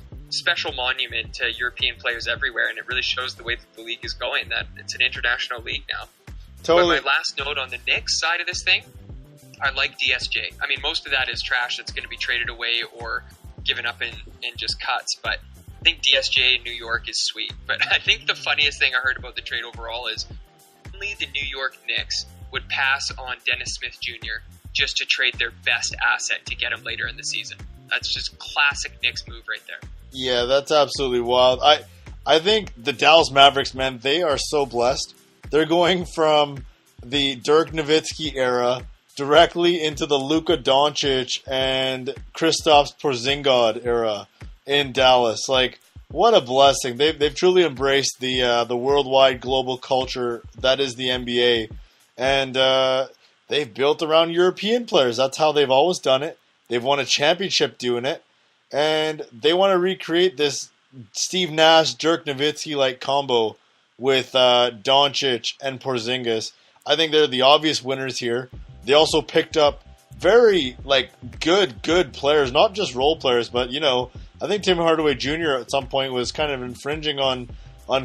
monument to European players everywhere, and it really shows the way that the league is going, that it's an international league now. Totally. But my last note on the Knicks side of this thing, I like DSJ. I mean, most of that is trash that's going to be traded away or given up in just cuts, but I think DSJ in New York is sweet. But I think the funniest thing I heard about the trade overall is only the New York Knicks would pass on Dennis Smith Jr. just to trade their best asset to get him later in the season. That's just classic Knicks move right there. Yeah, that's absolutely wild. I think the Dallas Mavericks, man, they are so blessed. They're going from the Dirk Nowitzki era directly into the Luka Doncic and Kristaps Porzingod era in Dallas. Like, what a blessing. They've truly embraced the worldwide global culture that is the NBA. And they've built around European players. That's how they've always done it. They've won a championship doing it. And they want to recreate this Steve Nash, Dirk Nowitzki-like combo with Doncic and Porzingis. I think they're the obvious winners here. They also picked up very good players, not just role players, but I think Tim Hardaway Jr. at some point was kind of infringing on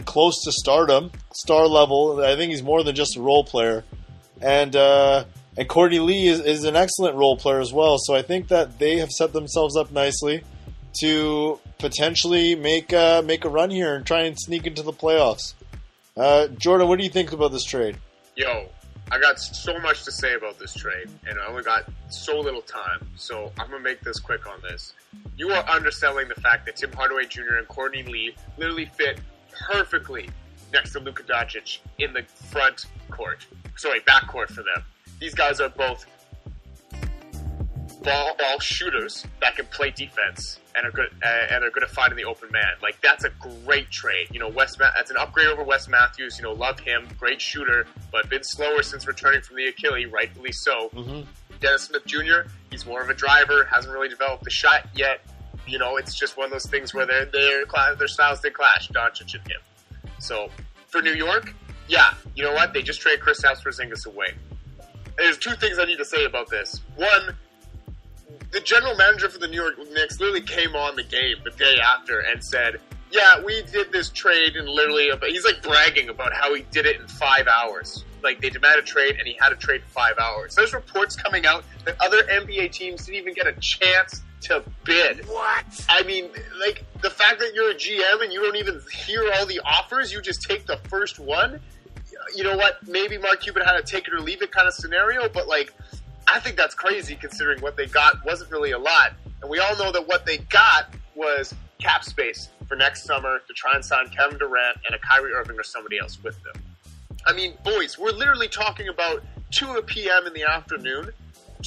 close to stardom, star level. I think he's more than just a role player, and Courtney Lee is an excellent role player as well. So I think that they have set themselves up nicely to potentially make a run here and try and sneak into the playoffs. Jordan, what do you think about this trade? Yo, I got so much to say about this trade, and I only got so little time, so I'm going to make this quick on this. You are underselling the fact that Tim Hardaway Jr. and Courtney Lee literally fit perfectly next to Luka Doncic in the backcourt for them. These guys are both ball shooters that can play defense and are good at finding the open man. Like, that's a great trade. You know, that's an upgrade over Wes Matthews. You know, love him, great shooter, but been slower since returning from the Achilles, rightfully so. Mm-hmm. Dennis Smith Jr., he's more of a driver, hasn't really developed the shot yet. You know, it's just one of those things where their styles did clash, Doncic and him. So, for New York, yeah, you know what? They just traded Kristaps Porzingis away. There's two things I need to say about this. One, the general manager for the New York Knicks literally came on the game the day after and said, yeah, we did this trade in literally, he's like bragging about how he did it in 5 hours. Like, they demanded a trade and he had a trade in 5 hours. There's reports coming out that other NBA teams didn't even get a chance to bid. What? I mean, like, the fact that you're a GM and you don't even hear all the offers, you just take the first one. You know what? Maybe Mark Cuban had a take it or leave it kind of scenario, but, like, I think that's crazy considering what they got wasn't really a lot. And we all know that what they got was cap space for next summer to try and sign Kevin Durant and a Kyrie Irving or somebody else with them. I mean, boys, we're literally talking about 2 p.m. in the afternoon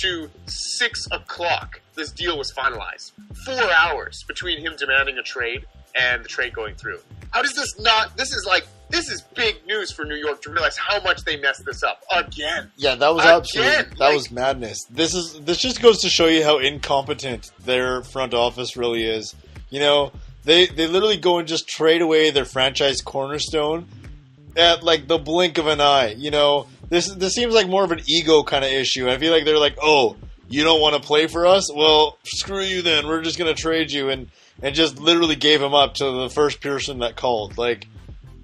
to 6 o'clock. This deal was finalized. 4 hours between him demanding a trade and the trade going through. How does this not... This is big news for New York to realize how much they messed this up again. Yeah, that was absolutely... That was madness. This just goes to show you how incompetent their front office really is. You know, they literally go and just trade away their franchise cornerstone at, like, the blink of an eye. You know, this seems like more of an ego kind of issue. I feel like they're like, oh, you don't want to play for us? Well, screw you then. We're just going to trade you. And just literally gave him up to the first person that called. Like,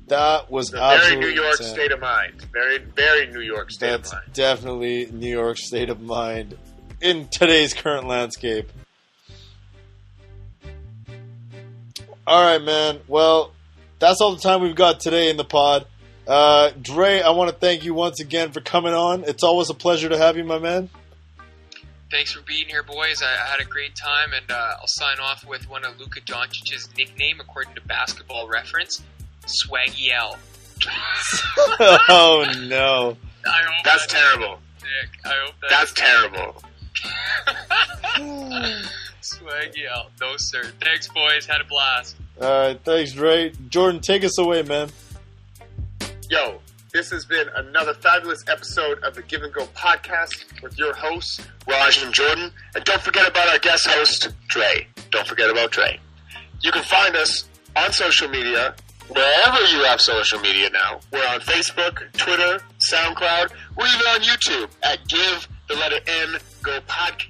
that was absolutely very New York insane. State of mind. Very, very New York state of mind. That's definitely New York state of mind in today's current landscape. All right, man. Well, that's all the time we've got today in the pod. Dre, I want to thank you once again for coming on. It's always a pleasure to have you, my man. Thanks for being here, boys. I had a great time, and I'll sign off with one of Luka Doncic's nickname, according to Basketball Reference, Swaggy L. Oh, no. That's terrible. Dick. I hope that's terrible. Swaggy L. No, sir. Thanks, boys. Had a blast. All right. Thanks, Dre. Jordan, take us away, man. Yo, this has been another fabulous episode of the Give and Go podcast with your hosts, Raj and Jordan. And don't forget about our guest host, Dre. Don't forget about Dre. You can find us on social media, wherever you have social media now. We're on Facebook, Twitter, SoundCloud. We're even on YouTube at Give the letter N Go Podcast.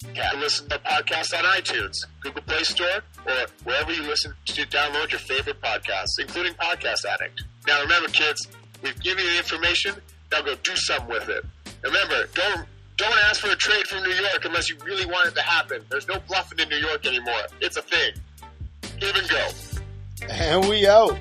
You can listen to podcasts on iTunes, Google Play Store, or wherever you listen to download your favorite podcasts, including Podcast Addict. Now remember, kids, we've given you the information. Now go do something with it. Remember, don't ask for a trade from New York unless you really want it to happen. There's no bluffing in New York anymore. It's a thing. Give and go. And we out.